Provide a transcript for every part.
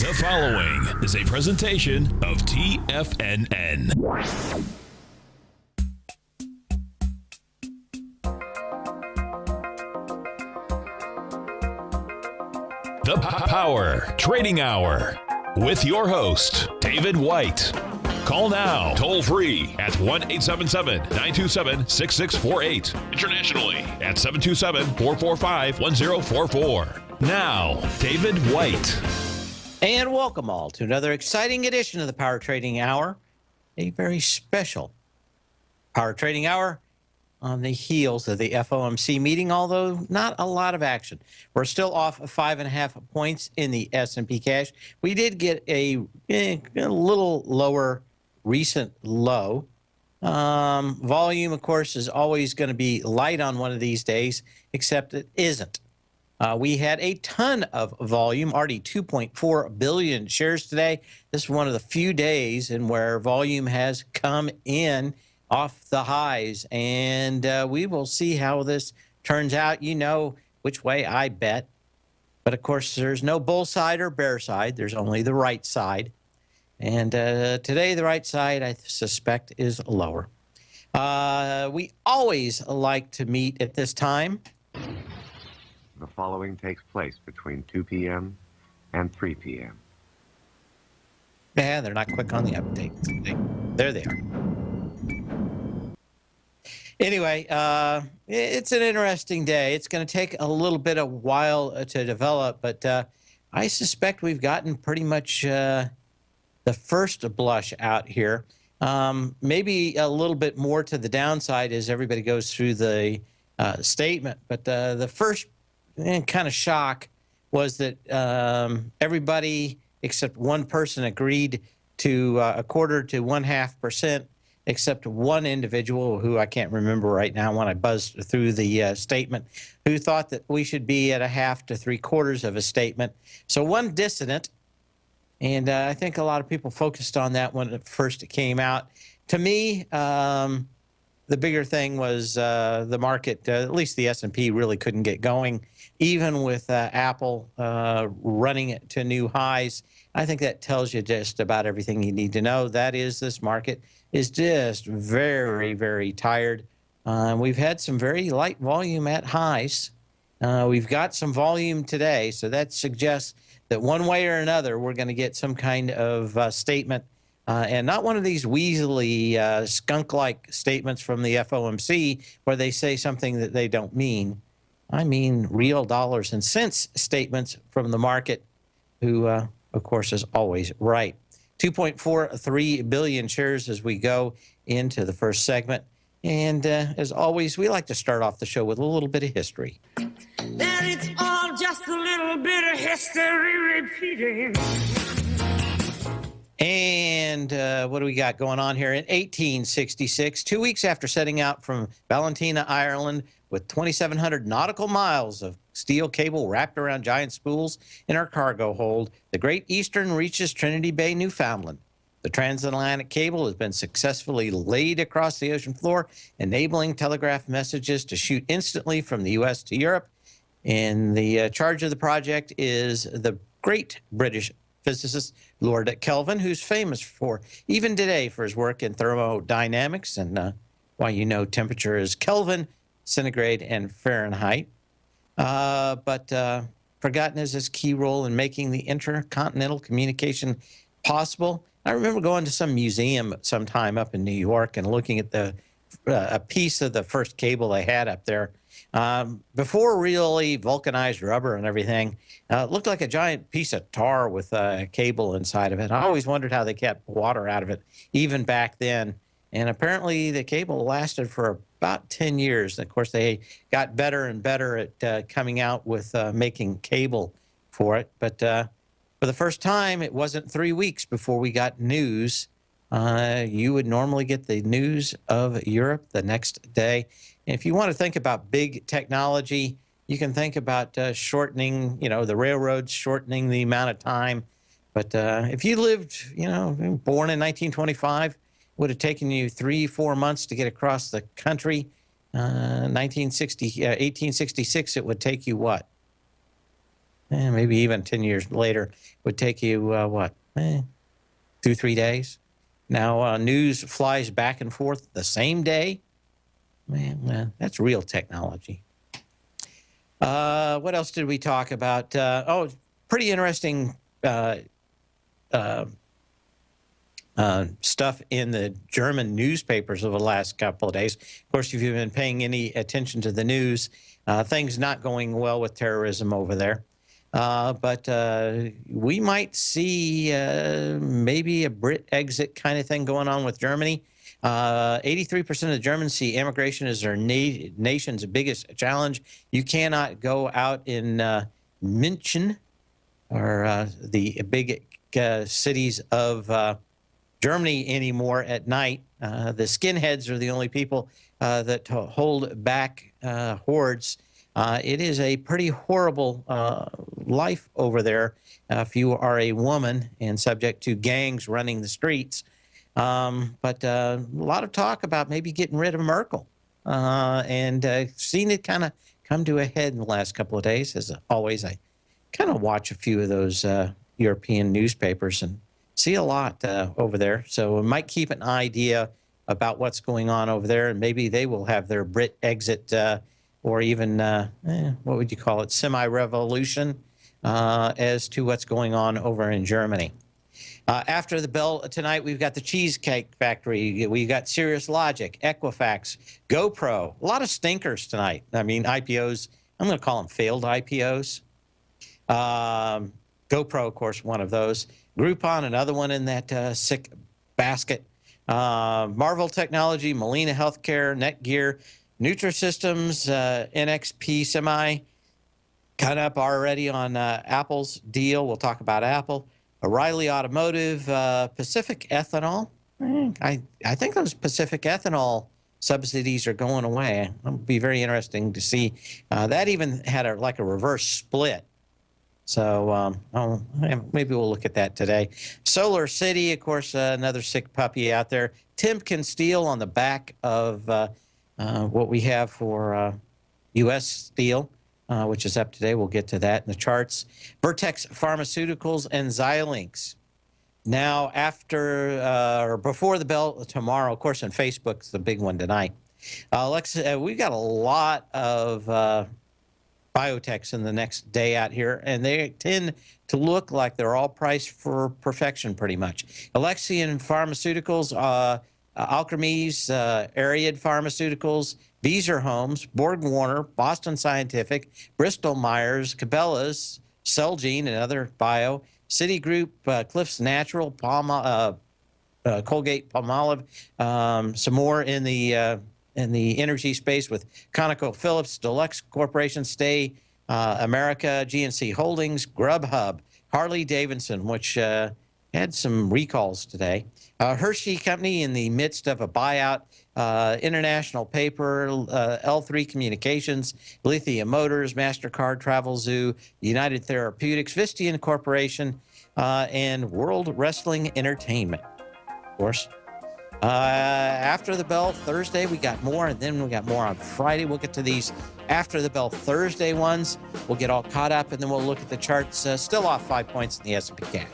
The following is a presentation of TFNN. The Power Trading Hour with your host, David White. Call now, toll free at 1-877-927-6648. Internationally at 727-445-1044. Now, David White. And welcome all to another exciting edition of the Power Trading Hour, a very special Power Trading Hour on the heels of the FOMC meeting, although not a lot of action. We're still off 5.5 points in the S&P cash. We did get a little lower recent low. Volume, of course, is always going to be light on one of these days, except it isn't. We had a ton of volume, already 2.4 billion shares today. This is one of the few days in where volume has come in off the highs, and we will see how this turns out. You know which way I bet, but of course there's no bull side or bear side. There's only the right side, and today the right side, I suspect, is lower. We always like to meet at this time. The following takes place between 2 p.m. and 3 p.m. Yeah, they're not quick on the update. There they are. Anyway, it's an interesting day. It's going to take a little bit of while to develop, but I suspect we've gotten pretty much the first blush out here. Maybe a little bit more to the downside as everybody goes through the statement, but the first kind of shock was that everybody except one person agreed to a quarter to 0.5%, except one individual who I can't remember right now when I buzzed through the statement, who thought that we should be at 1/2 to 3/4 of a statement. So one dissident, and I think a lot of people focused on that when it first came out. To me, the bigger thing was the market, at least the S&P, really couldn't get going, even with Apple running it to new highs. I think that tells you just about everything you need to know. That is, this market is just very, very tired. We've had some very light volume at highs. We've got some volume today, so that suggests that one way or another, we're going to get some kind of statement. And not one of these weaselly, skunk-like statements from the FOMC where they say something that they don't mean. I mean real dollars and cents statements from the market, who, of course, is always right. 2.43 billion shares as we go into the first segment. And as always, we like to start off the show with a little bit of history. And it's all just a little bit of history repeating. And what do we got going on here? In 1866, 2 weeks after setting out from Valentina, Ireland, with 2,700 nautical miles of steel cable wrapped around giant spools in our cargo hold, the Great Eastern reaches Trinity Bay, Newfoundland. The transatlantic cable has been successfully laid across the ocean floor, enabling telegraph messages to shoot instantly from the U.S. to Europe. And the charge of the project is the great British physicist Lord Kelvin, who's famous for, even today, for his work in thermodynamics and why you know temperature is Kelvin, centigrade, and Fahrenheit. But forgotten is his key role in making the intercontinental communication possible. I remember going to some museum sometime up in New York and looking at a piece of the first cable they had up there. Before really vulcanized rubber and everything, it looked like a giant piece of tar with a cable inside of it. I always wondered how they kept water out of it, even back then. And apparently the cable lasted for about 10 years. Of course, they got better and better at coming out with making cable for it. But for the first time, it wasn't 3 weeks before we got news. You would normally get the news of Europe the next day. And if you want to think about big technology, you can think about shortening, the railroads, shortening the amount of time. But if you lived, born in 1925, would have taken you 3-4 months to get across the country. 1866, it would take you what? maybe even 10 years later, would take you, 2-3 days. Now news flies back and forth the same day. Man, that's real technology. What else did we talk about? Pretty interesting stuff in the German newspapers over the last couple of days. Of course, if you've been paying any attention to the news, things not going well with terrorism over there. But we might see maybe a Brit exit kind of thing going on with Germany. 83% of the Germans see immigration as their nation's biggest challenge. You cannot go out in München or the big cities of Germany anymore at night. The skinheads are the only people that hold back hordes. It is a pretty horrible life over there if you are a woman and subject to gangs running the streets. But a lot of talk about maybe getting rid of Merkel, and seen it kind of come to a head in the last couple of days. As always, I kind of watch a few of those European newspapers and see a lot over there. So we might keep an idea about what's going on over there, and maybe they will have their Brit exit or even, what would you call it, semi-revolution as to what's going on over in Germany. After the bell tonight, we've got the Cheesecake Factory. We got Cirrus Logic, Equifax, GoPro. A lot of stinkers tonight. I mean, IPOs. I'm going to call them failed IPOs. GoPro, of course, one of those. Groupon, another one in that sick basket. Marvel Technology, Molina Healthcare, Netgear, Nutrisystems, NXP Semi. Cut up already on Apple's deal. We'll talk about Apple. O'Reilly Automotive, Pacific Ethanol. I think those Pacific Ethanol subsidies are going away. It'll be very interesting to see. That even had a reverse split. So maybe we'll look at that today. Solar City, of course, another sick puppy out there. Timken Steel on the back of what we have for U.S. Steel, which is up today. We'll get to that in the charts. Vertex Pharmaceuticals and Xilinx. Now, after or before the bell tomorrow, of course, on Facebook's the big one tonight. We've got a lot of biotechs in the next day out here, and they tend to look like they're all priced for perfection pretty much. Alexion Pharmaceuticals, Alkermes, Ariad Pharmaceuticals, Beezer Homes, Borg Warner, Boston Scientific, Bristol Myers, Cabela's, Celgene, another bio, Citigroup, Cliffs Natural, Colgate Palmolive, some more in the energy space with ConocoPhillips, Deluxe Corporation, Stay America, GNC Holdings, Grubhub, Harley Davidson, which had some recalls today. Hershey Company in the midst of a buyout. International Paper, L3 Communications, Lithium Motors, MasterCard, Travel Zoo, United Therapeutics, Visteon Corporation, and World Wrestling Entertainment, of course. After the bell Thursday, we got more, and then we got more on Friday. We'll get to these after the bell Thursday ones. We'll get all caught up, and then we'll look at the charts. Still off 5 points in the S&P cash.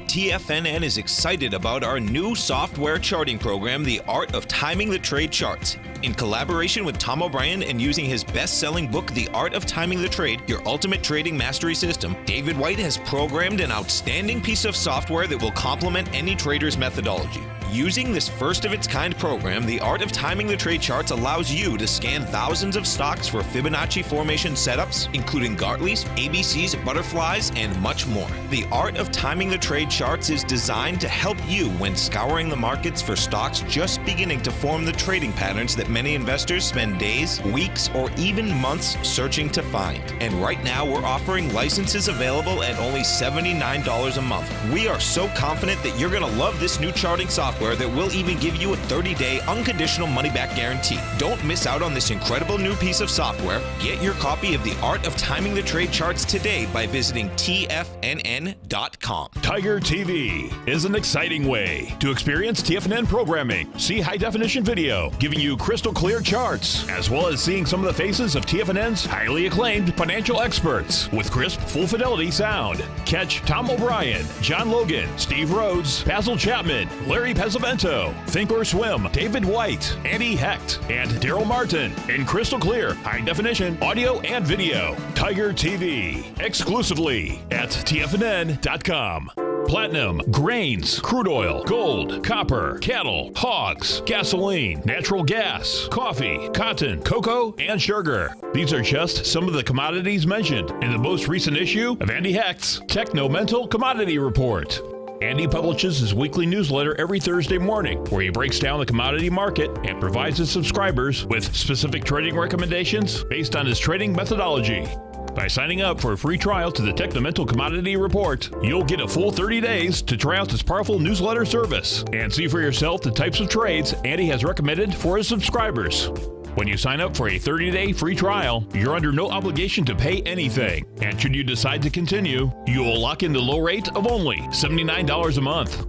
TFNN is excited about our new software charting program, The Art of Timing the Trade Charts. In collaboration with Tom O'Brien and using his best-selling book, The Art of Timing the Trade, Your Ultimate Trading Mastery System, David White has programmed an outstanding piece of software that will complement any trader's methodology. Using this first-of-its-kind program, The Art of Timing the Trade Charts allows you to scan thousands of stocks for Fibonacci formation setups, including Gartley's, ABC's, butterflies, and much more. The Art of Timing the Trade Charts is designed to help you when scouring the markets for stocks just beginning to form the trading patterns that many investors spend days, weeks, or even months searching to find. And right now, we're offering licenses available at only $79 a month. We are so confident that you're going to love this new charting software software that will even give you a 30-day unconditional money-back guarantee. Don't miss out on this incredible new piece of software. Get your copy of The Art of Timing the Trade Charts today by visiting TFNN.com. Tiger TV is an exciting way to experience TFNN programming. See high-definition video, giving you crystal clear charts, as well as seeing some of the faces of TFNN's highly acclaimed financial experts with crisp, full-fidelity sound. Catch Tom O'Brien, John Logan, Steve Rhodes, Basil Chapman, Larry Pesavento, Think or Swim, David White, Andy Hecht, and Daryl Martin in crystal clear, high-definition audio and video. Tiger TV, exclusively at TFNN.com. Platinum, grains, crude oil, gold, copper, cattle, hogs, gasoline, natural gas, coffee, cotton, cocoa, and sugar. These are just some of the commodities mentioned in the most recent issue of Andy Hecht's Techno-Mental Commodity Report. Andy publishes his weekly newsletter every Thursday morning, where he breaks down the commodity market and provides his subscribers with specific trading recommendations based on his trading methodology. By signing up for a free trial to the Techno-Mental Commodity Report, you'll get a full 30 days to try out this powerful newsletter service and see for yourself the types of trades Andy has recommended for his subscribers. When you sign up for a 30-day free trial, you're under no obligation to pay anything. And should you decide to continue, you will lock in the low rate of only $79 a month.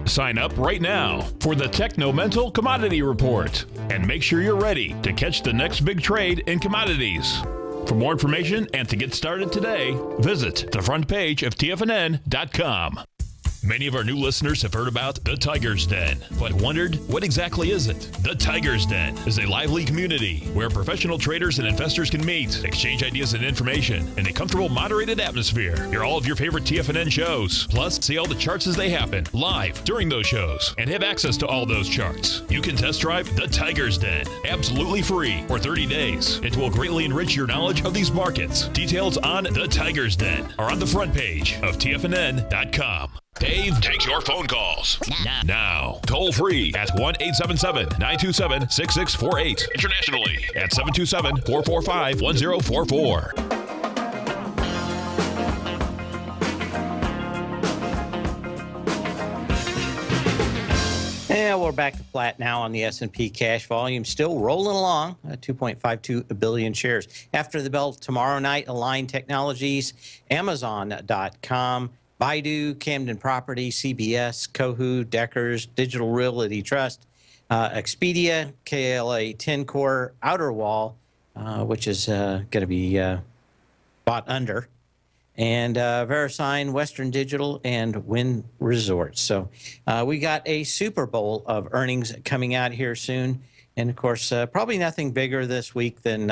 Sign up right now for the Techno-Mental Commodity Report and make sure you're ready to catch the next big trade in commodities. For more information and to get started today, visit the front page of TFNN.com. Many of our new listeners have heard about the Tiger's Den, but wondered, what exactly is it? The Tiger's Den is a lively community where professional traders and investors can meet, exchange ideas and information in a comfortable, moderated atmosphere. Hear all of your favorite TFNN shows, plus see all the charts as they happen live during those shows and have access to all those charts. You can test drive the Tiger's Den absolutely free for 30 days. It will greatly enrich your knowledge of these markets. Details on the Tiger's Den are on the front page of TFNN.com. Dave takes your phone calls now. Toll free at 1-877-927-6648. Internationally at 727-445-1044. And we're back to flat now on the S&P cash volume, still rolling along, 2.52 billion shares. After the bell tomorrow night, Align Technologies, Amazon.com, Baidu, Camden Property, CBS, Cohu, Deckers, Digital Realty Trust, Expedia, KLA 10-Core, Outer Wall, which is going to be bought under, and VeriSign, Western Digital, and Wynn Resorts. So we got a Super Bowl of earnings coming out here soon. And, of course, probably nothing bigger this week than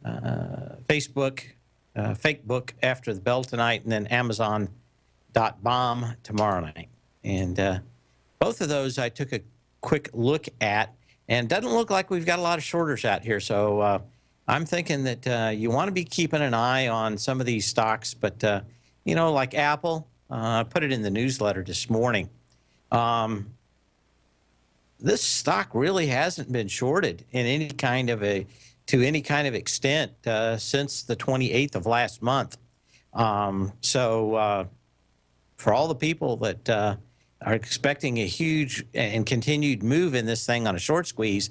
Facebook, Fake Book after the bell tonight, and then Amazon.bomb tomorrow night. And both of those I took a quick look at, and doesn't look like we've got a lot of shorters out here. So I'm thinking that you want to be keeping an eye on some of these stocks. But, you know, like Apple, I put it in the newsletter this morning. This stock really hasn't been shorted in any kind of to any kind of extent since the 28th of last month. So for all the people that are expecting a huge and continued move in this thing on a short squeeze,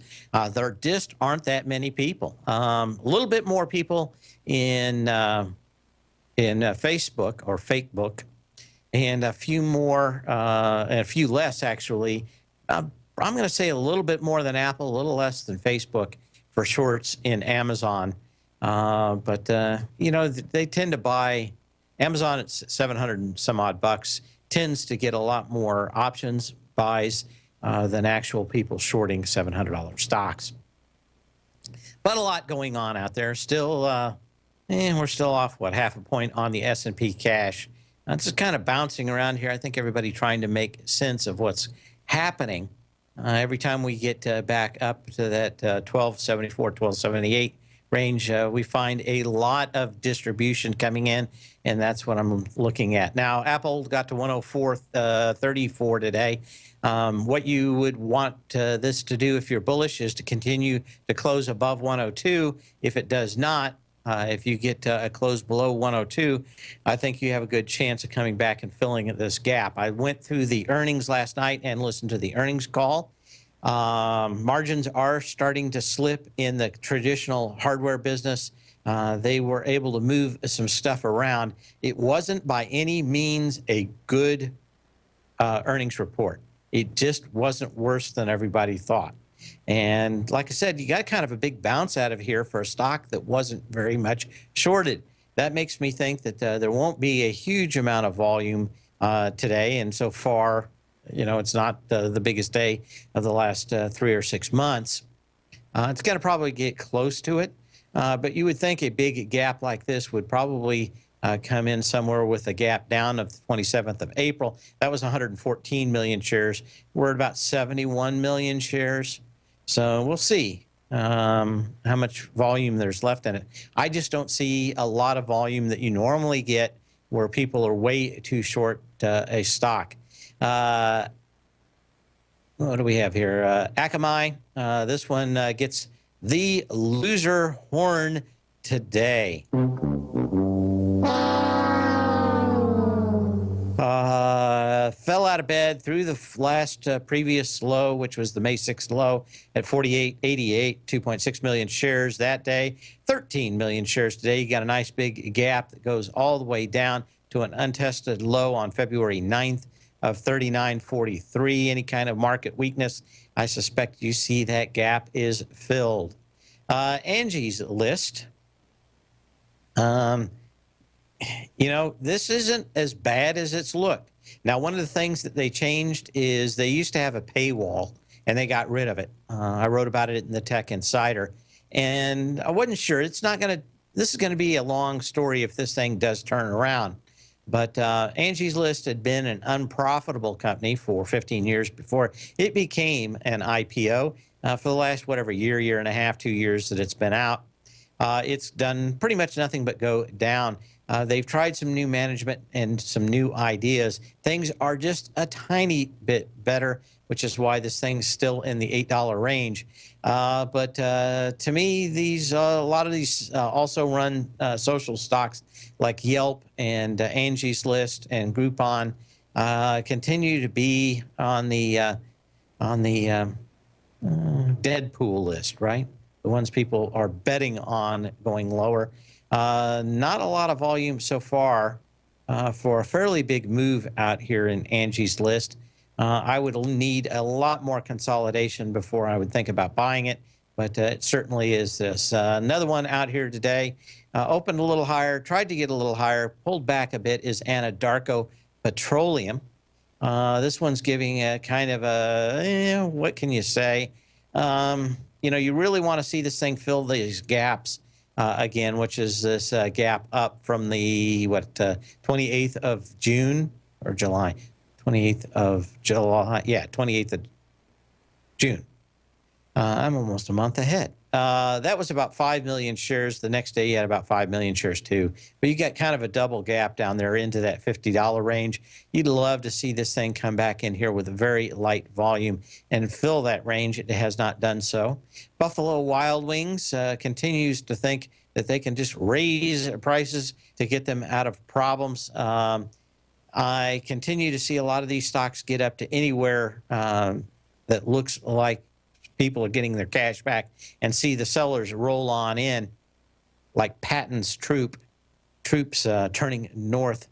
there just aren't that many people. A little bit more people in Facebook or Fake Book, and a few more, and a few less actually. I'm going to say a little bit more than Apple, a little less than Facebook for shorts in Amazon. But you know, they tend to buy Amazon at 700 and some odd bucks, tends to get a lot more options buys than actual people shorting $700 stocks. But a lot going on out there. Still, we're still off, what, half a point on the S&P cash. It's just kind of bouncing around here. I think everybody trying to make sense of what's happening. Every time we get back up to that 1274, 1278 range, we find a lot of distribution coming in, and that's what I'm looking at. Now, Apple got to 104.34 today. What you would want this to do if you're bullish is to continue to close above 102. If it does not, If you get a close below 102, I think you have a good chance of coming back and filling this gap. I went through the earnings last night and listened to the earnings call. Margins are starting to slip in the traditional hardware business. They were able to move some stuff around. It wasn't by any means a good earnings report. It just wasn't worse than everybody thought. And like I said, you got kind of a big bounce out of here for a stock that wasn't very much shorted. That makes me think that there won't be a huge amount of volume today. And so far, it's not the biggest day of the last 3 or 6 months. It's going to probably get close to it. But you would think a big gap like this would probably come in somewhere with a gap down of the 27th of April. That was 114 million shares. We're at about 71 million shares. So we'll see how much volume there's left in it. I just don't see a lot of volume that you normally get where people are way too short a stock. What do we have here? Akamai, this one gets the loser horn today. Fell out of bed through the last previous low, which was the May 6th low at 48.88, 2.6 million shares that day, 13 million shares today. You got a nice big gap that goes all the way down to an untested low on February 9th of 39.43. Any kind of market weakness, I suspect you see that gap is filled. Angie's List. This isn't as bad as it's looked. Now, one of the things that they changed is they used to have a paywall, and they got rid of it. I wrote about it in the Tech Insider, and I wasn't sure. This is going to be a long story if this thing does turn around. But Angie's List had been an unprofitable company for 15 years before it became an IPO. For the last, year and a half, 2 years that it's been out, it's done pretty much nothing but go down. They've tried some new management and some new ideas. Things are just a tiny bit better, which is why this thing's still in the $8 range. But to me, a lot of these also run social stocks like Yelp and Angie's List and Groupon continue to be on the Deadpool list, right? The ones people are betting on going lower. Not a lot of volume so far for a fairly big move out here in Angie's List. I would need a lot more consolidation before I would think about buying it, but it certainly is this. Another one out here today, opened a little higher, tried to get a little higher, pulled back a bit, is Anadarko Petroleum. This one's giving a kind of a, what can you say? You really want to see this thing fill these gaps again, which is this gap up from the 28th of June or July, 28th of July, 28th of June. I'm almost a month ahead. That was about 5 million shares. The next day you had about 5 million shares too. But you got kind of a double gap down there into that $50 range. You'd love to see this thing come back in here with a very light volume and fill that range. It has not done so. Buffalo Wild Wings continues to think that they can just raise prices to get them out of problems. I continue to see a lot of these stocks get up to anywhere that looks like people are getting their cash back, and see the sellers roll on in like Patton's troops turning north.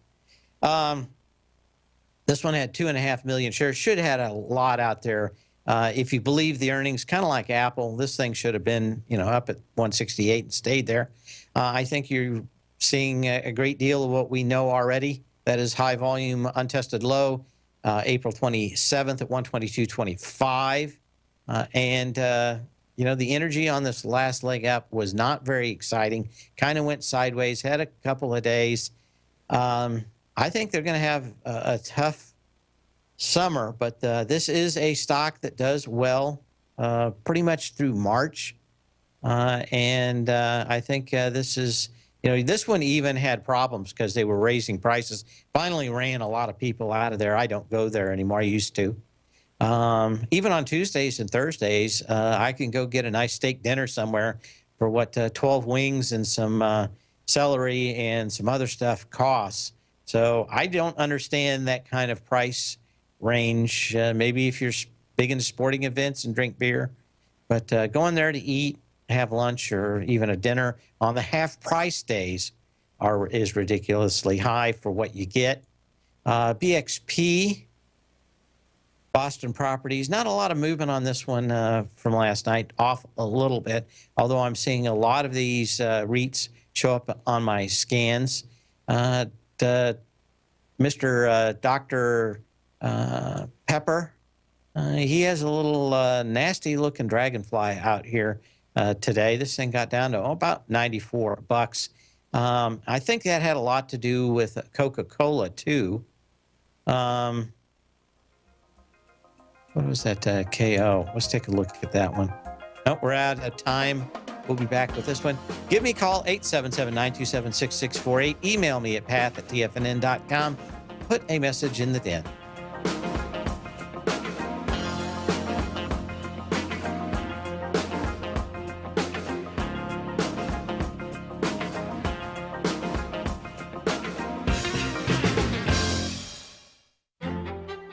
This one had 2.5 million shares. Should have had a lot out there. If you believe the earnings, kind of like Apple, this thing should have been up at 168 and stayed there. I think you're seeing a great deal of what we know already. That is high volume, untested low, April 27th at 122.25. The energy on this last leg up was not very exciting. Kind of went sideways, had a couple of days. I think they're going to have a tough summer, but this is a stock that does well pretty much through March. I think this is, this one even had problems because they were raising prices. Finally ran a lot of people out of there. I don't go there anymore. I used to. Even on Tuesdays and Thursdays, I can go get a nice steak dinner somewhere for what 12 wings and some celery and some other stuff costs. So I don't understand that kind of price range. Maybe if you're big into sporting events and drink beer, but going there to eat, have lunch, or even a dinner on the half-price days is ridiculously high for what you get. BXP, Boston Properties, not a lot of movement on this one from last night, off a little bit, although I'm seeing a lot of these REITs show up on my scans. Mr. Dr. Pepper, he has a little nasty-looking dragonfly out here today. This thing got down to about $94. I think that had a lot to do with Coca-Cola, too. What was that KO? Let's take a look at that one. Nope, we're out of time. We'll be back with this one. Give me a call, 877-927-6648. Email me at path@tfnn.com. Put a message in the den.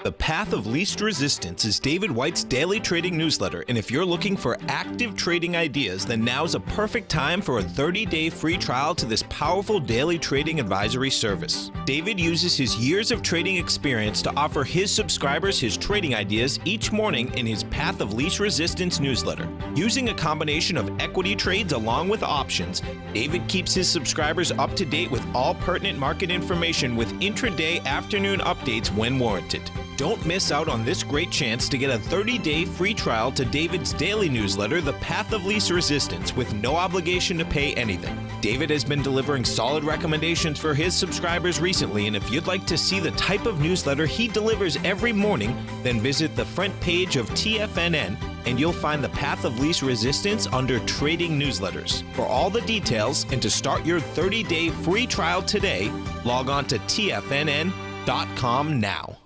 The Path of Least Resistance is David White's daily trading newsletter, and if you're looking for active trading ideas, then now's a perfect time for a 30-day free trial to this powerful daily trading advisory service. David uses his years of trading experience to offer his subscribers his trading ideas each morning in his Path of Least Resistance newsletter. Using a combination of equity trades along with options, David keeps his subscribers up to date with all pertinent market information with intraday afternoon updates when warranted. Don't miss out on this great chance to get a 30-day free trial to David's daily newsletter, The Path of Least Resistance, with no obligation to pay anything. David has been delivering solid recommendations for his subscribers recently, and if you'd like to see the type of newsletter he delivers every morning, then visit the front page of TFNN and you'll find The Path of Least Resistance under Trading Newsletters. For all the details and to start your 30-day free trial today, log on to TFNN.com now.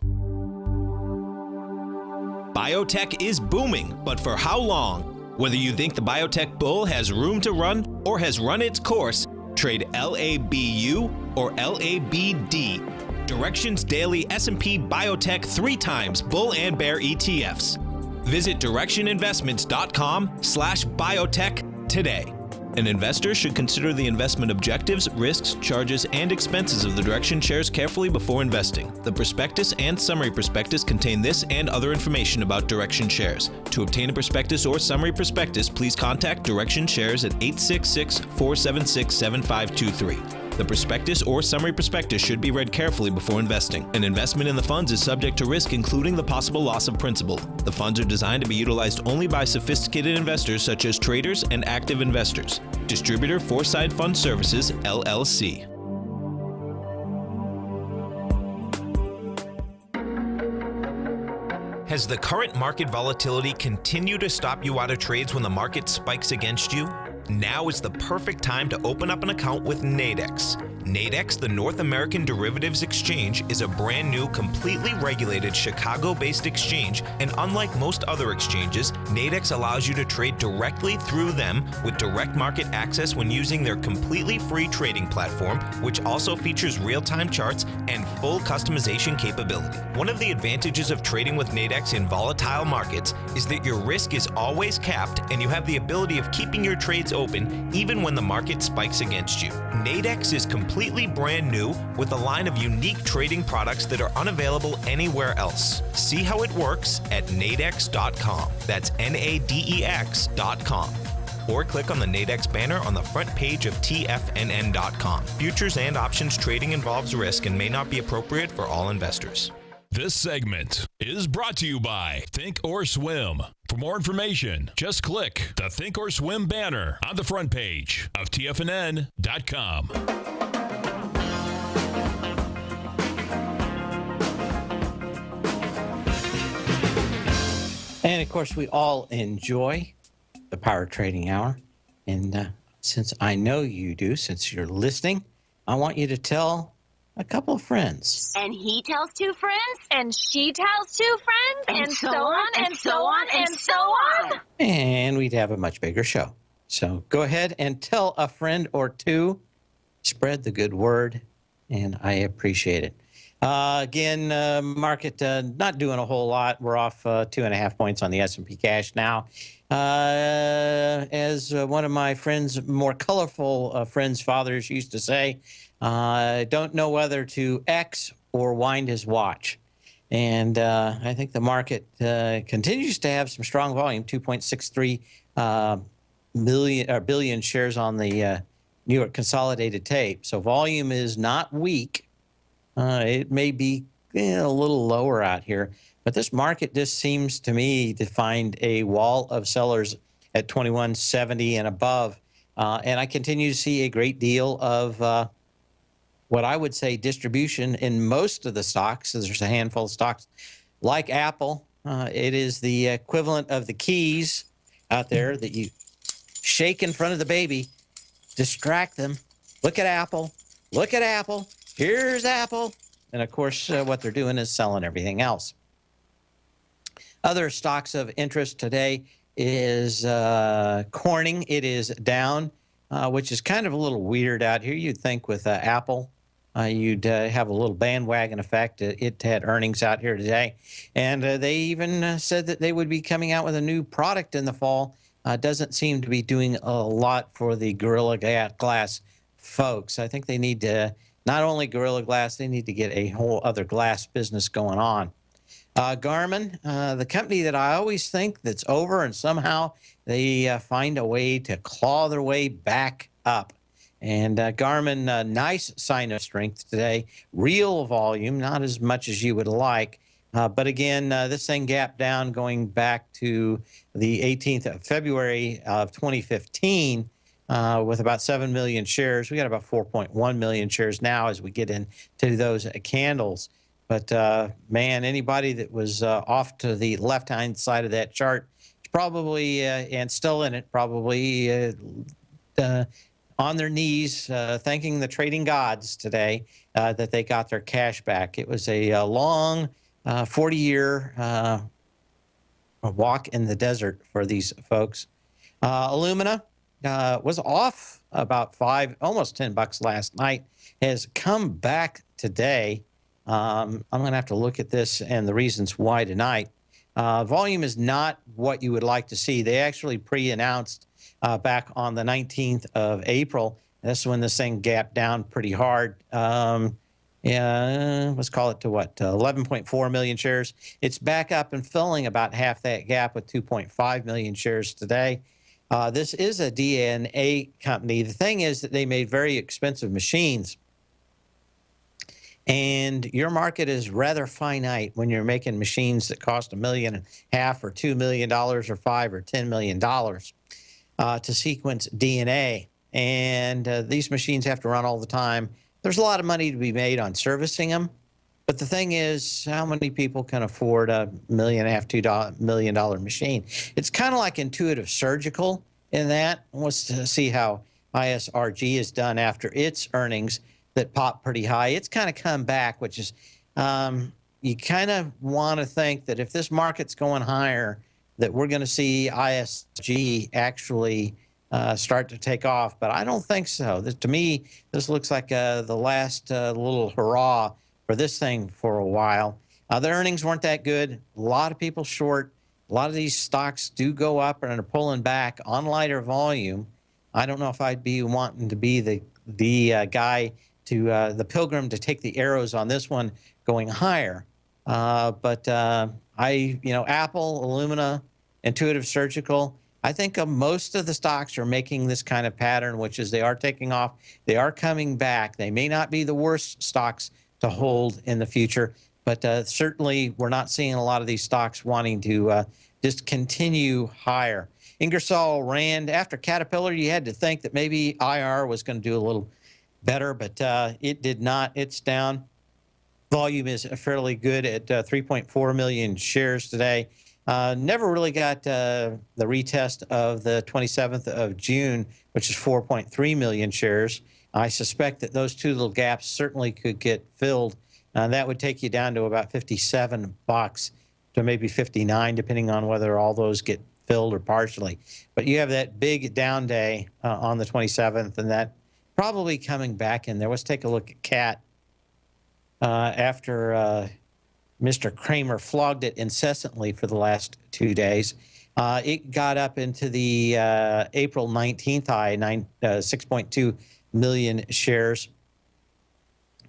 Biotech is booming, but for how long? Whether you think the biotech bull has room to run or has run its course, trade LABU or LABD. Directions Daily S&P Biotech 3 times bull and bear ETFs. Visit directioninvestments.com/biotech today. An investor should consider the investment objectives, risks, charges, and expenses of the Direction shares carefully before investing. The prospectus and summary prospectus contain this and other information about Direction shares. To obtain a prospectus or summary prospectus, please contact Direction shares at 866-476-7523. The prospectus or summary prospectus should be read carefully before investing. An investment in the funds is subject to risk, including the possible loss of principal. The funds are designed to be utilized only by sophisticated investors such as traders and active investors. Distributor Foreside Fund Services, LLC. Has the current market volatility continued to stop you out of trades when the market spikes against you? Now is the perfect time to open up an account with Nadex. Nadex, the North American Derivatives Exchange, is a brand new, completely regulated Chicago-based exchange, and unlike most other exchanges, Nadex allows you to trade directly through them with direct market access when using their completely free trading platform, which also features real-time charts and full customization capability. One of the advantages of trading with Nadex in volatile markets is that your risk is always capped and you have the ability of keeping your trades open even when the market spikes against you. Nadex is completely brand new with a line of unique trading products that are unavailable anywhere else. See how it works at nadex.com. That's NADEX.com. Or click on the Nadex banner on the front page of TFNN.com. Futures and options trading involves risk and may not be appropriate for all investors. This segment is brought to you by Think or Swim. For more information, just click the Think or Swim banner on the front page of TFNN.com. And of course, we all enjoy the Power Trading Hour. And since I know you do, since you're listening, I want you to tell a couple of friends. And he tells 2 friends, and she tells 2 friends, and so on, and so on, and so on. And we'd have a much bigger show. So go ahead and tell a friend or two. Spread the good word, and I appreciate it. Again, market not doing a whole lot. We're off 2.5 points on the S&P cash now. As one of my friends, more colorful friends' fathers used to say, don't know whether to X or wind his watch. And I think the market continues to have some strong volume, 2.63 billion shares on the New York Consolidated Tape. So volume is not weak. It may be a little lower out here, but this market just seems to me to find a wall of sellers at 2170 and above. And I continue to see a great deal of what I would say distribution in most of the stocks. There's a handful of stocks like Apple. It is the equivalent of the keys out there that you shake in front of the baby, distract them. Look at Apple. Look at Apple. Here's Apple. And of course, what they're doing is selling everything else. Other stocks of interest today is Corning. It is down, which is kind of a little weird out here. You'd think with Apple, you'd have a little bandwagon effect. It had earnings out here today. And they even said that they would be coming out with a new product in the fall. Doesn't seem to be doing a lot for the Gorilla Glass folks. I think they need to, not only Gorilla Glass, they need to get a whole other glass business going on. Garmin, the company that I always think that's over, and somehow they find a way to claw their way back up. And Garmin, nice sign of strength today. Real volume, not as much as you would like. But again, this thing gapped down going back to the 18th of February of 2015 with about 7 million shares. We got about 4.1 million shares now as we get into those candles. But, man, anybody that was off to the left-hand side of that chart is probably, and still in it, probably on their knees thanking the trading gods today that they got their cash back. It was a long 40-year walk in the desert for these folks. Illumina was off about almost $10 last night, has come back today. I'm going to have to look at this and the reasons why tonight. Volume is not what you would like to see. They actually pre-announced back on the 19th of April. That's when this thing gapped down pretty hard. Yeah, let's call it to what, 11.4 million shares. It's back up and filling about half that gap with 2.5 million shares today. This is a DNA company. The thing is that they made very expensive machines. And your market is rather finite when you're making machines that cost $1.5 million or $2 million or $5 or $10 million to sequence DNA. And these machines have to run all the time. There's a lot of money to be made on servicing them. But the thing is, how many people can afford a $1.5 million, $2 million machine? It's kind of like Intuitive Surgical in that. Let's see how ISRG is done after its earnings that popped pretty high. It's kind of come back, which is you kind of want to think that if this market's going higher, that we're going to see ISG actually start to take off. But I don't think so. To me, this looks like the last little hurrah for this thing for a while. The earnings weren't that good. A lot of people short. A lot of these stocks do go up and are pulling back on lighter volume. I don't know if I'd be wanting to be the guy to the pilgrim to take the arrows on this one going higher. But Apple, Illumina, Intuitive Surgical, I think most of the stocks are making this kind of pattern, which is they are taking off. They are coming back. They may not be the worst stocks to hold in the future, but certainly we're not seeing a lot of these stocks wanting to just continue higher. Ingersoll Rand, after Caterpillar, you had to think that maybe IR was going to do a little better, but it did not. It's down. Volume is fairly good at 3.4 million shares today. Never really got the retest of the 27th of June, which is 4.3 million shares. I suspect that those two little gaps certainly could get filled. That would take you down to about $57 to maybe $59, depending on whether all those get filled or partially. But you have that big down day on the 27th, and that probably coming back in there. Let's take a look at CAT after Mr. Kramer flogged it incessantly for the last 2 days. It got up into the April 19th high, 6.2 million shares.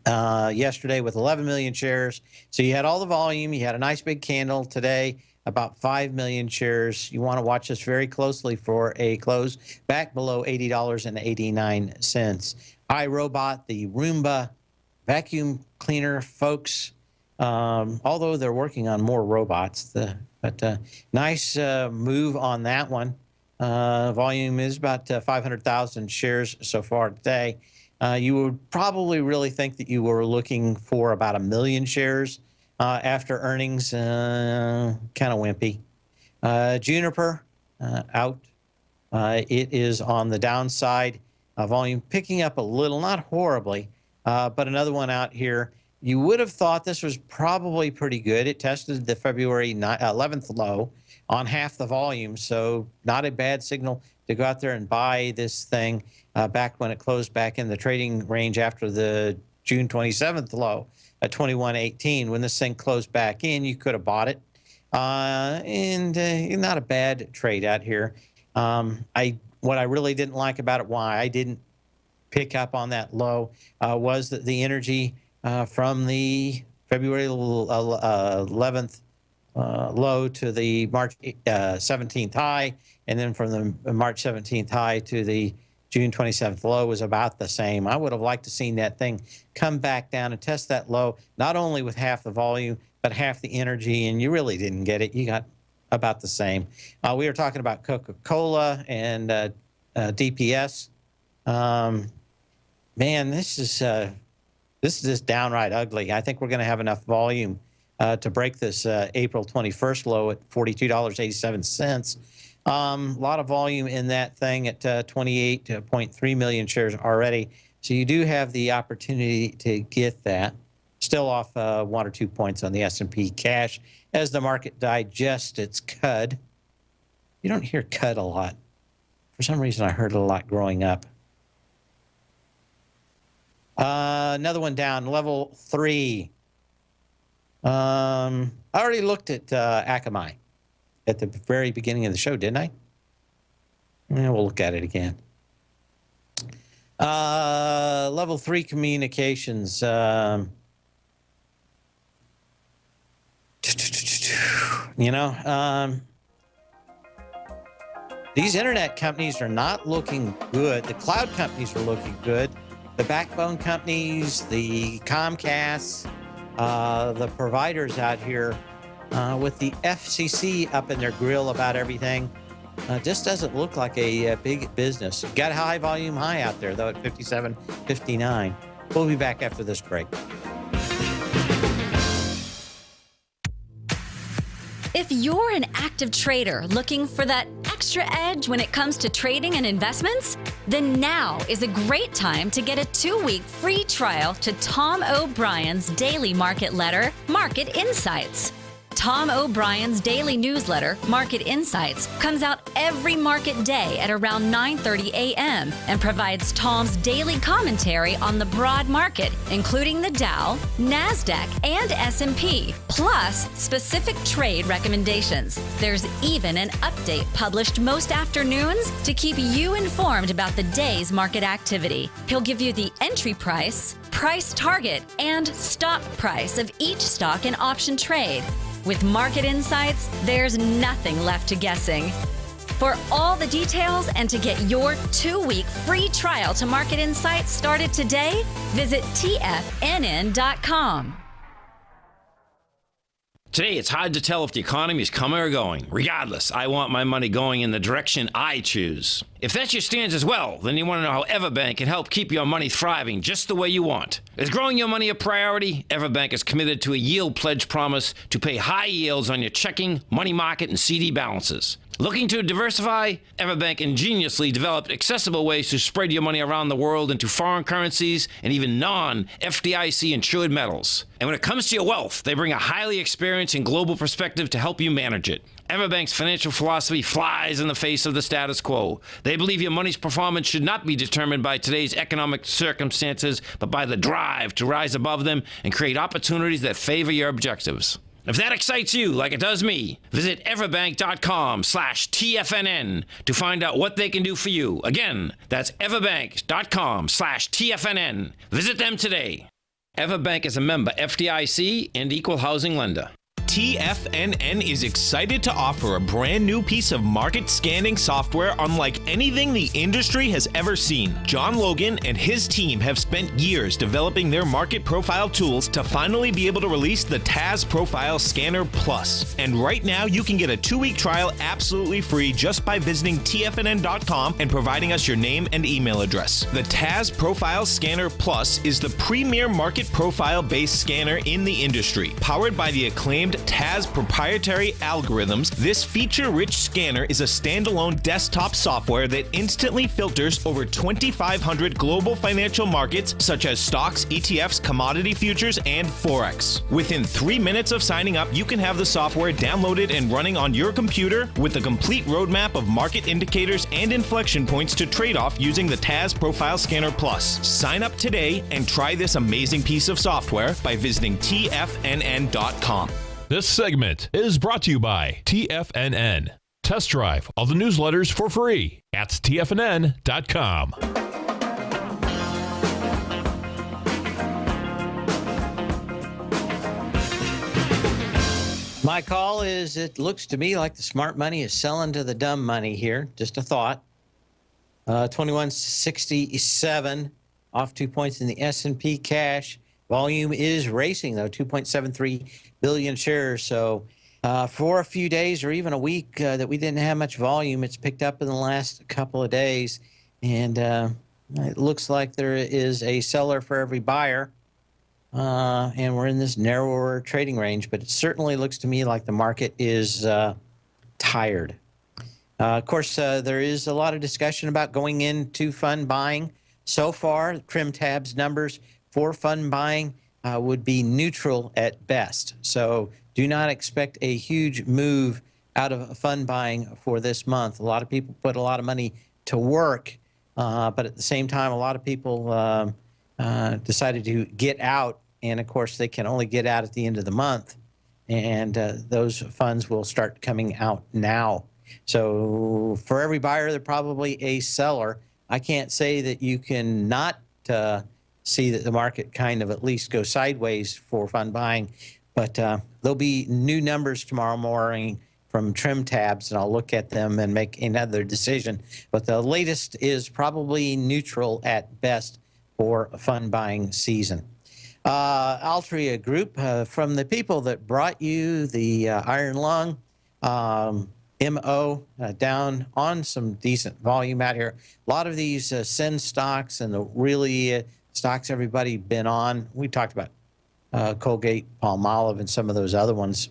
Yesterday with 11 million shares. So you had all the volume. You had a nice big candle today, about 5 million shares. You want to watch this very closely for a close back below $80.89. iRobot, the Roomba vacuum cleaner folks, although they're working on more robots, but nice move on that one. Volume is about 500,000 shares so far today. You would probably really think that you were looking for about 1 million shares after earnings. Kind of wimpy. Juniper out. It is on the downside. Volume picking up a little, not horribly, but another one out here. You would have thought this was probably pretty good. It tested the February 11th low on half the volume, so not a bad signal to go out there and buy this thing back when it closed back in the trading range after the June 27th low at 21.18. When this thing closed back in, you could have bought it. And not a bad trade out here. What I really didn't like about it, why I didn't pick up on that low, was that the energy from the February 11th low to the March 17th high, and then from the March 17th high to the June 27th low was about the same. I would have liked to seen that thing come back down and test that low, not only with half the volume, but half the energy, and you really didn't get it. You got about the same. We were talking about Coca-Cola and DPS. Man, this is just downright ugly. I think we're going to have enough volume to break this April 21st low at $42.87. A lot of volume in that thing at 28.3 million shares already. So you do have the opportunity to get that. Still off 1 or 2 points on the S&P cash as the market digests its CUD. You don't hear CUD a lot. For some reason, I heard it a lot growing up. Another one down, level 3. I already looked at Akamai at the very beginning of the show, didn't I? Yeah, we'll look at it again. Level 3 communications. These internet companies are not looking good. The cloud companies are looking good. The backbone companies, the Comcasts, the providers out here with the FCC up in their grill about everything, just doesn't look like a big business. Got a high volume high out there, though, at 57.59. We'll be back after this break. If you're an active trader looking for that extra edge when it comes to trading and investments, then now is a great time to get a 2-week free trial to Tom O'Brien's daily market letter, Market Insights. Tom O'Brien's daily newsletter, Market Insights, comes out every market day at around 9:30 a.m. and provides Tom's daily commentary on the broad market, including the Dow, NASDAQ, and S&P, plus specific trade recommendations. There's even an update published most afternoons to keep you informed about the day's market activity. He'll give you the entry price, price target, and stop price of each stock and option trade. With Market Insights, there's nothing left to guessing. For all the details and to get your 2-week free trial to Market Insights started today, visit TFNN.com. Today, it's hard to tell if the economy is coming or going. Regardless, I want my money going in the direction I choose. If that's your stance as well, then you want to know how Everbank can help keep your money thriving just the way you want. Is growing your money a priority? Everbank is committed to a yield pledge promise to pay high yields on your checking, money market, and CD balances. Looking to diversify? Everbank ingeniously developed accessible ways to spread your money around the world into foreign currencies and even non-FDIC insured metals. And when it comes to your wealth, they bring a highly experienced and global perspective to help you manage it. Everbank's financial philosophy flies in the face of the status quo. They believe your money's performance should not be determined by today's economic circumstances, but by the drive to rise above them and create opportunities that favor your objectives. If that excites you like it does me, visit everbank.com/TFNN to find out what they can do for you. Again, that's everbank.com/TFNN. Visit them today. Everbank is a member FDIC and equal housing lender. TFNN is excited to offer a brand new piece of market scanning software unlike anything the industry has ever seen. John Logan and his team have spent years developing their market profile tools to finally be able to release the TAS Profile Scanner Plus. And right now you can get a 2-week trial absolutely free just by visiting TFNN.com and providing us your name and email address. The TAS Profile Scanner Plus is the premier market profile based scanner in the industry. Powered by the acclaimed TAS proprietary algorithms, this feature-rich scanner is a standalone desktop software that instantly filters over 2,500 global financial markets such as stocks, ETFs, commodity futures, and Forex. Within 3 minutes of signing up, you can have the software downloaded and running on your computer with a complete roadmap of market indicators and inflection points to trade off using the TAS Profile Scanner Plus. Sign up today and try this amazing piece of software by visiting TFNN.com. This segment is brought to you by TFNN. Test drive all the newsletters for free at TFNN.com. My call is, it looks to me like the smart money is selling to the dumb money here. Just a thought. 2167, off 2 points in the S&P cash. Volume is racing, though, 2.73 billion shares. So for a few days or even a week that we didn't have much volume, it's picked up in the last couple of days. And it looks like there is a seller for every buyer. And we're in this narrower trading range. But it certainly looks to me like the market is tired. Of course, there is a lot of discussion about going into fund buying. So far, Trim Tab's numbers for fund buying would be neutral at best. So do not expect a huge move out of fund buying for this month. A lot of people put a lot of money to work, but at the same time, a lot of people decided to get out. And of course, they can only get out at the end of the month. And those funds will start coming out now. So for every buyer, there's probably a seller. I can't say that you can not see that the market kind of at least go sideways for fund buying. But there'll be new numbers tomorrow morning from Trim Tabs, and I'll look at them and make another decision. But the latest is probably neutral at best for a fund buying season. Altria Group, from the people that brought you the Iron Lung, MO, down on some decent volume out here. A lot of these Sen stocks and the really stocks everybody been on. We talked about Colgate, Palmolive, and some of those other ones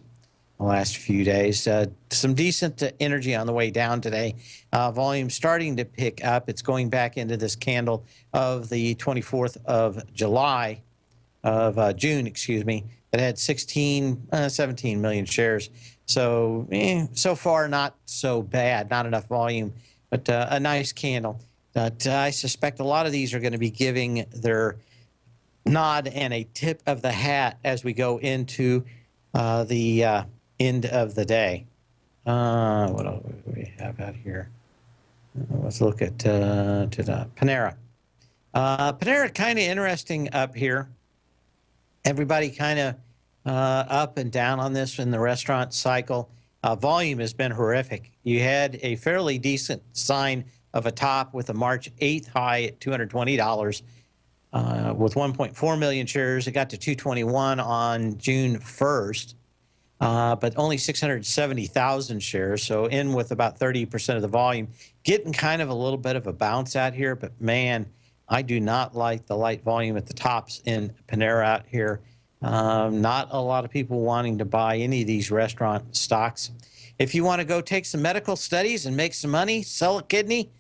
the last few days. Some decent energy on the way down today. Volume starting to pick up. It's going back into this candle of the 24th of June, excuse me, that had 17 million shares. So, so far, not so bad. Not enough volume, but a nice candle. But I suspect a lot of these are going to be giving their nod and a tip of the hat as we go into the end of the day. What else do we have out here? Let's look at Panera. Panera, kind of interesting up here. Everybody kind of up and down on this in the restaurant cycle. Volume has been horrific. You had a fairly decent sign of a top with a March 8th high at $220 with 1.4 million shares. It got to 221 on June 1st, but only 670,000 shares. So in with about 30% of the volume. Getting kind of a little bit of a bounce out here, but man, I do not like the light volume at the tops in Panera out here. Not a lot of people wanting to buy any of these restaurant stocks. If you want to go take some medical studies and make some money, sell a kidney,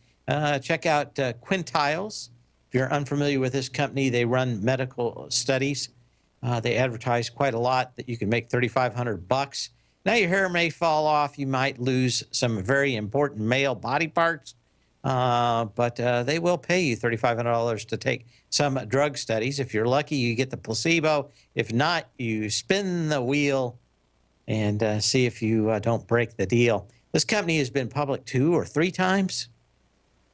check out Quintiles. If you're unfamiliar with this company, they run medical studies. They advertise quite a lot that you can make $3,500 Now your hair may fall off. You might lose some very important male body parts, but they will pay you $3,500 to take some drug studies. If you're lucky, you get the placebo. If not, you spin the wheel and see if you don't break the deal. This company has been public 2 or 3 times.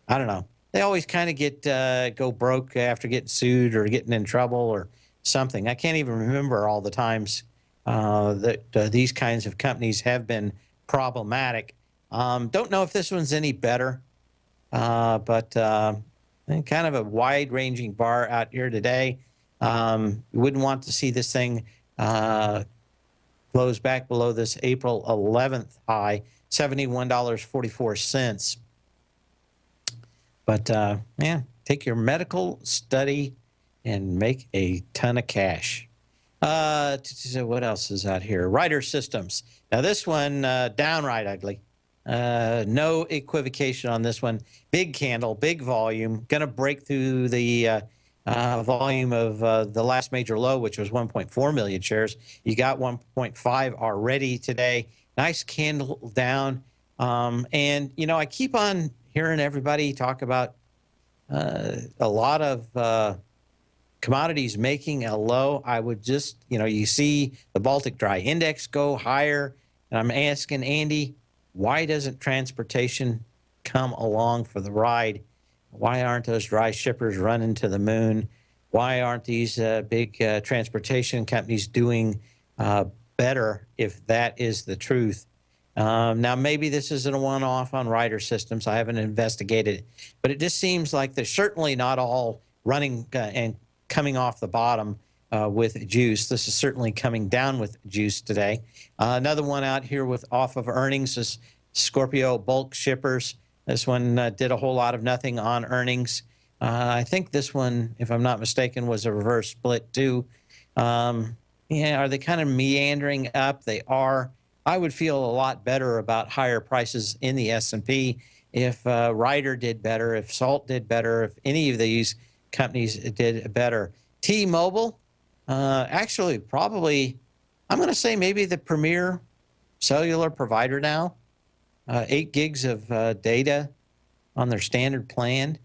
I don't know. They always kind of go broke after getting sued or getting in trouble or something. I can't even remember all the times that these kinds of companies have been problematic. Don't know if this one's any better, but kind of a wide-ranging bar out here today. You wouldn't want to see this thing close back below this April 11th high, $71.44. But yeah, take your medical study and make a ton of cash. What else is out here? Rider Systems. Now this one, downright ugly. No equivocation on this one. Big candle, big volume. Going to break through the volume of the last major low, which was 1.4 million shares. You got 1.5 already today. Nice candle down. And, you know, I keep on hearing everybody talk about a lot of commodities making a low. I would just, you know, you see the Baltic Dry Index go higher. And I'm asking Andy, why doesn't transportation come along for the ride? Why aren't those dry shippers running to the moon? Why aren't these big transportation companies doing better if that is the truth? Now, maybe this isn't a one-off on Rider Systems. I haven't investigated it. But it just seems like they're certainly not all running and coming off the bottom with juice. This is certainly coming down with juice today. Another one out here with off of earnings is Scorpio Bulk Shippers. This one did a whole lot of nothing on earnings. I think this one, if I'm not mistaken, was a reverse split too. Yeah, are they kind of meandering up? They are. I would feel a lot better about higher prices in the S&P if Ryder did better, if Salt did better, if any of these companies did better. T-Mobile, actually probably, I'm going to say maybe the premier cellular provider now. 8 gigs of data on their standard plan.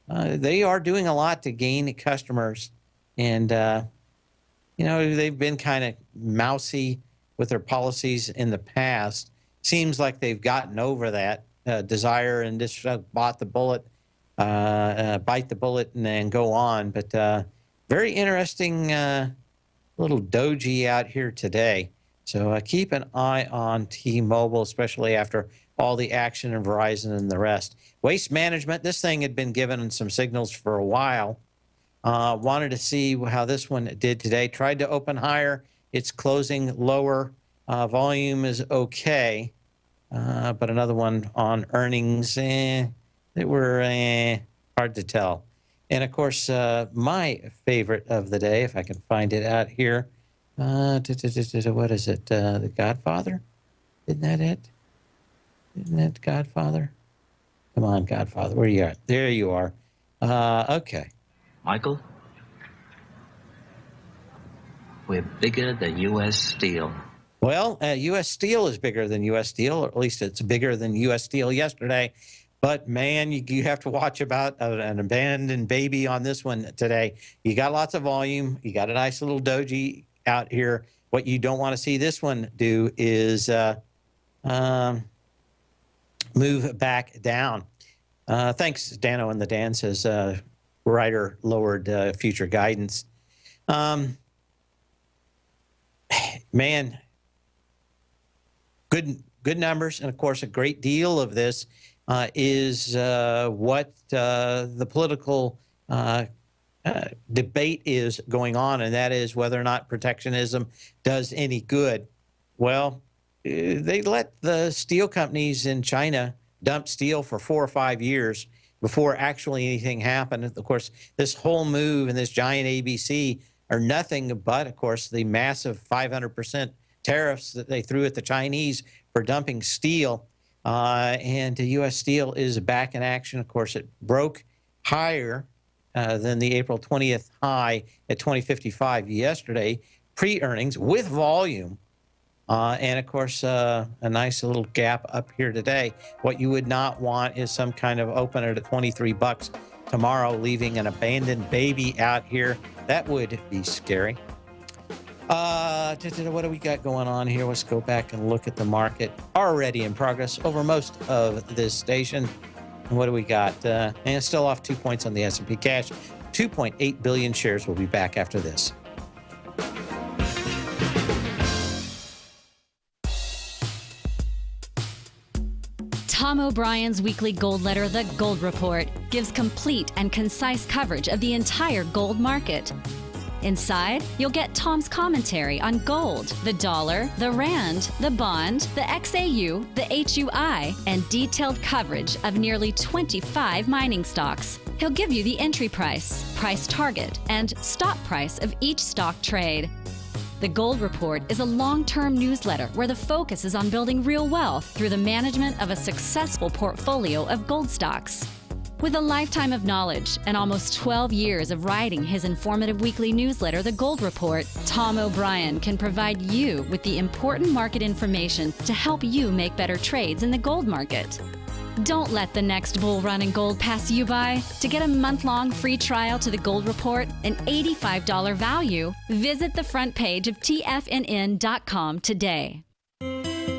They are doing a lot to gain customers. And, you know, they've been kind of mousy with their policies in the past. Seems like they've gotten over that desire and just bite the bullet and then go on. But very interesting little doji out here today. So keep an eye on T-Mobile, especially after all the action in Verizon and the rest. Waste Management, this thing had been given some signals for a while. Wanted to see how this one did today. Tried to open higher. It's closing lower. Volume is okay. But another one on earnings, they were hard to tell. And, of course, my favorite of the day, if I can find it out here, what is it? The Godfather? Isn't that it? Isn't that Godfather? Come on, Godfather. Where you at? There you are. Okay. Michael, we're bigger than U.S. Steel. Well, U.S. Steel is bigger than U.S. Steel, or at least it's bigger than U.S. Steel yesterday. But, man, you have to watch about an abandoned baby on this one today. You got lots of volume. You got a nice little doji out here. What you don't want to see this one do is move back down. Thanks, Dano and the Dan says Ryder lowered future guidance. Man, good numbers, and of course a great deal of this is what the political debate is going on, and that is whether or not protectionism does any good. Well, they let the steel companies in China dump steel for 4 or 5 years before actually anything happened. Of course, this whole move and this giant ABC are nothing but, of course, the massive 500% tariffs that they threw at the Chinese for dumping steel. And the U.S. Steel is back in action. Of course, it broke higher than the April 20th high at 2055 yesterday, pre-earnings with volume. And of course, a nice little gap up here today. What you would not want is some kind of open at $23 tomorrow, leaving an abandoned baby out here. That would be scary. What do we got going on here? Let's go back and look at the market. Already in progress over most of this station. And what do we got? And still off 2 points on the S&P cash. 2.8 billion shares. We'll be back after this. Tom O'Brien's weekly gold letter, The Gold Report, gives complete and concise coverage of the entire gold market. Inside, you'll get Tom's commentary on gold, the dollar, the rand, the bond, the XAU, the HUI, and detailed coverage of nearly 25 mining stocks. He'll give you the entry price, price target, and stop price of each stock trade. The Gold Report is a long-term newsletter where the focus is on building real wealth through the management of a successful portfolio of gold stocks. With a lifetime of knowledge and almost 12 years of writing his informative weekly newsletter, The Gold Report, Tom O'Brien can provide you with the important market information to help you make better trades in the gold market. Don't let the next bull run in gold pass you by. To get a month-long free trial to The Gold Report, an $85 value, visit the front page of TFNN.com today.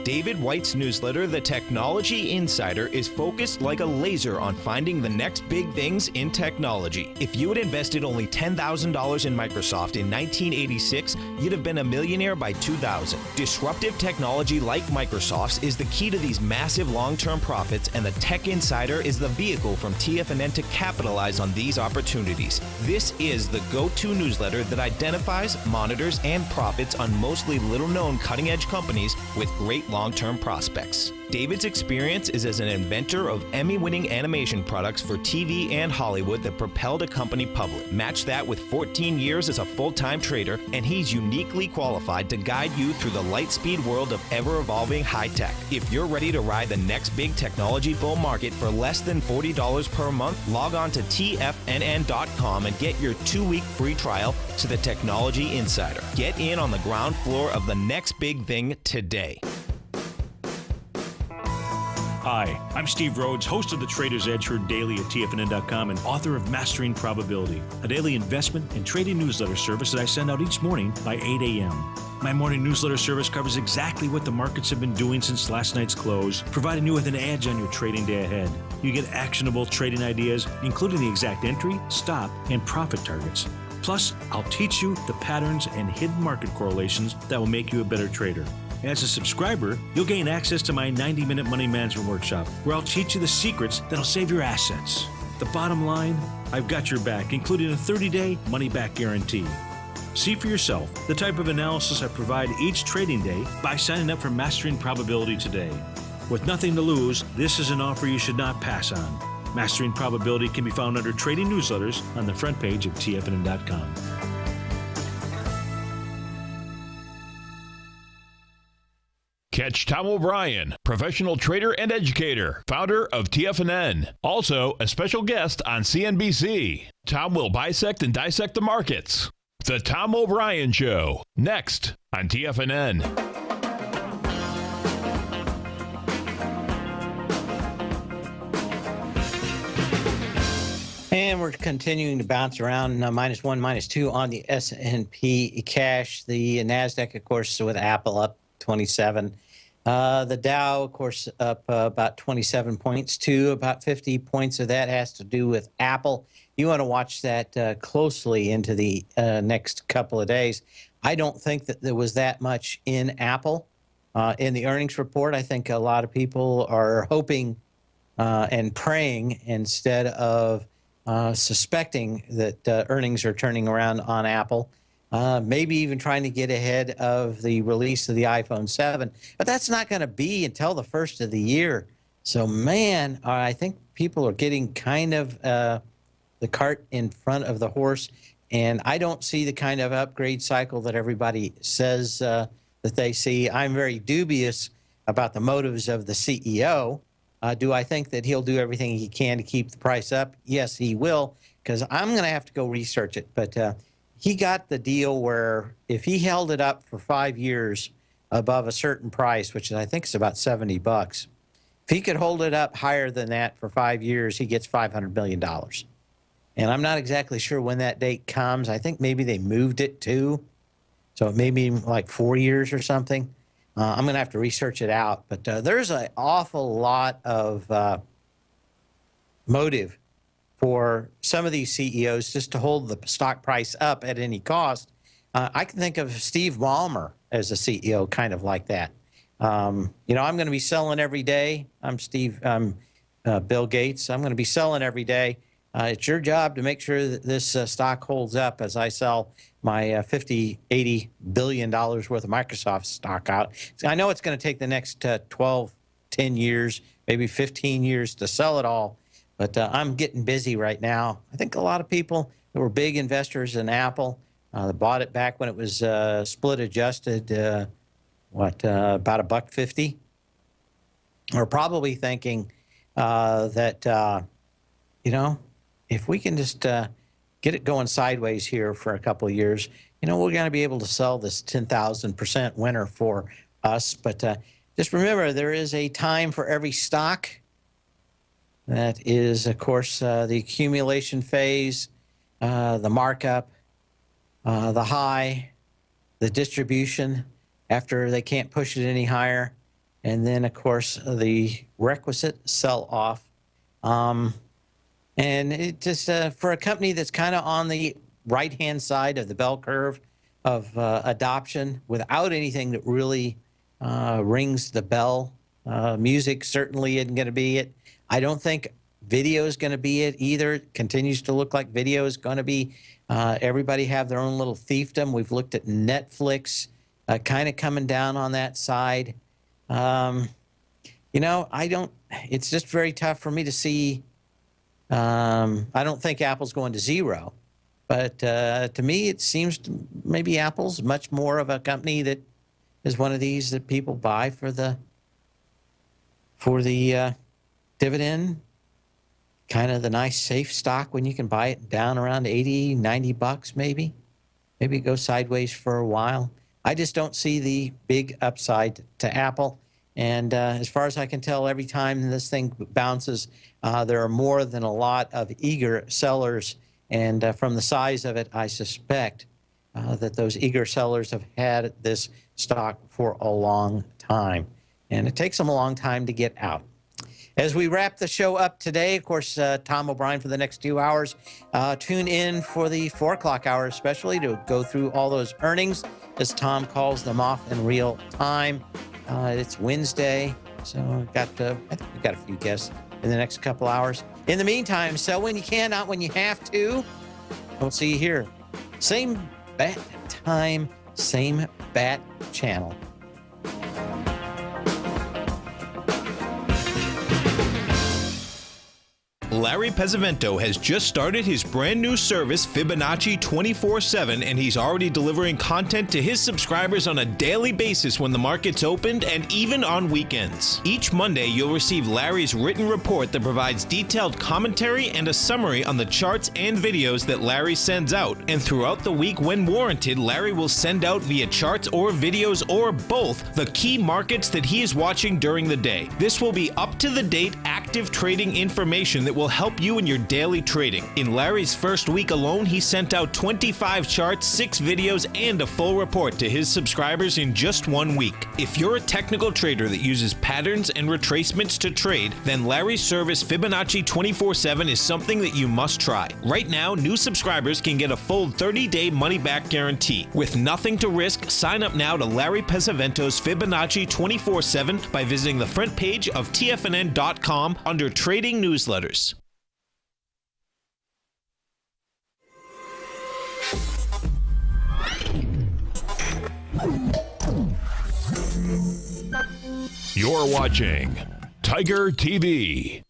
David White's newsletter, The Technology Insider, is focused like a laser on finding the next big things in technology. If you had invested only $10,000 in Microsoft in 1986, you'd have been a millionaire by 2000. Disruptive technology like Microsoft's is the key to these massive long-term profits, and the Tech Insider is the vehicle from TFNN to capitalize on these opportunities. This is the go-to newsletter that identifies, monitors, and profits on mostly little-known cutting-edge companies with great long-term prospects. David's experience is as an inventor of Emmy-winning animation products for TV and Hollywood that propelled a company public. Match that with 14 years as a full-time trader, and he's uniquely qualified to guide you through the light-speed world of ever-evolving high-tech. If you're ready to ride the next big technology bull market for less than $40 per month, log on to TFNN.com and get your 2-week free trial to the Technology Insider. Get in on the ground floor of the next big thing today. Hi, I'm Steve Rhodes, host of the Trader's Edge, heard daily at TFNN.com and author of Mastering Probability, a daily investment and trading newsletter service that I send out each morning by 8 a.m. My morning newsletter service covers exactly what the markets have been doing since last night's close, providing you with an edge on your trading day ahead. You get actionable trading ideas, including the exact entry, stop, and profit targets. Plus, I'll teach you the patterns and hidden market correlations that will make you a better trader. As a subscriber, you'll gain access to my 90-minute money management workshop, where I'll teach you the secrets that'll save your assets. The bottom line, I've got your back, including a 30-day money-back guarantee. See for yourself the type of analysis I provide each trading day by signing up for Mastering Probability today. With nothing to lose, this is an offer you should not pass on. Mastering Probability can be found under Trading Newsletters on the front page of TFNN.com. Catch Tom O'Brien, professional trader and educator, founder of TFNN. Also, a special guest on CNBC. Tom will bisect and dissect the markets. The Tom O'Brien Show, next on TFNN. And we're continuing to bounce around -1, -2 on the S&P cash. The NASDAQ, of course, with Apple up 27. The Dow, of course, up about 27 points too. About 50 points of that has to do with Apple. You want to watch that closely into the next couple of days. I don't think that there was that much in Apple in the earnings report. I think a lot of people are hoping and praying instead of suspecting that earnings are turning around on Apple. Maybe even trying to get ahead of the release of the iPhone 7. But that's not going to be until the first of the year. So, man, I think people are getting kind of the cart in front of the horse. And I don't see the kind of upgrade cycle that everybody says that they see. I'm very dubious about the motives of the CEO. Do I think that he'll do everything he can to keep the price up? Yes, he will, because I'm going to have to go research it. But he got the deal where if he held it up for 5 years, above a certain price, which I think is about $70. If he could hold it up higher than that for 5 years, he gets $500 million. And I'm not exactly sure when that date comes. I think maybe they moved it too. So it may be like 4 years or something. I'm going to have to research it out. But there's an awful lot of motive for some of these CEOs just to hold the stock price up at any cost. I can think of Steve Ballmer as a CEO kind of like that. I'm going to be selling every day. I'm Bill Gates. I'm going to be selling every day. It's your job to make sure that this stock holds up as I sell my $80 billion worth of Microsoft stock out. So I know it's going to take the next 10 years, maybe 15 years to sell it all, but I'm getting busy right now. I think a lot of people that were big investors in Apple that bought it back when it was split adjusted, about $1.50, are probably thinking that, if we can just get it going sideways here for a couple of years, we're going to be able to sell this 10,000% winner for us. But just remember, there is a time for every stock. That is, of course, the accumulation phase, the markup, the high, the distribution after they can't push it any higher, and then, of course, the requisite sell-off. And it just, for a company that's kind of on the right-hand side of the bell curve of adoption without anything that really rings the bell, music certainly isn't going to be it. I don't think video is going to be it either. It continues to look like video is going to be. Everybody have their own little fiefdom. We've looked at Netflix kind of coming down on that side. It's just very tough for me to see. I don't think Apple's going to zero, but to me, it seems maybe Apple's much more of a company that is one of these that people buy for the dividend, kind of the nice safe stock when you can buy it down around 80, 90 bucks maybe. Maybe it goes sideways for a while. I just don't see the big upside to Apple. And as far as I can tell, every time this thing bounces, there are more than a lot of eager sellers. And from the size of it, I suspect that those eager sellers have had this stock for a long time. And it takes them a long time to get out. As we wrap the show up today, of course, Tom O'Brien for the next 2 hours. Tune in for the 4 o'clock hour, especially to go through all those earnings, as Tom calls them off in real time. It's Wednesday, so I think we've got a few guests in the next couple hours. In the meantime, sell when you can, not when you have to. We'll see you here. Same bat time, same bat channel. Larry Pesavento has just started his brand new service, Fibonacci 24/7, and he's already delivering content to his subscribers on a daily basis when the market's opened and even on weekends. Each Monday, you'll receive Larry's written report that provides detailed commentary and a summary on the charts and videos that Larry sends out. And throughout the week, when warranted, Larry will send out via charts or videos or both the key markets that he is watching during the day. This will be up-to-the-date active trading information that will help you in your daily trading. In Larry's first week alone, he sent out 25 charts, 6 videos, and a full report to his subscribers in just 1 week. If you're a technical trader that uses patterns and retracements to trade, then Larry's service Fibonacci 24/7 is something that you must try. Right now, new subscribers can get a full 30-day money-back guarantee. With nothing to risk, sign up now to Larry Pesavento's Fibonacci 24/7 by visiting the front page of TFNN.com under Trading Newsletters. You're watching Tiger TV.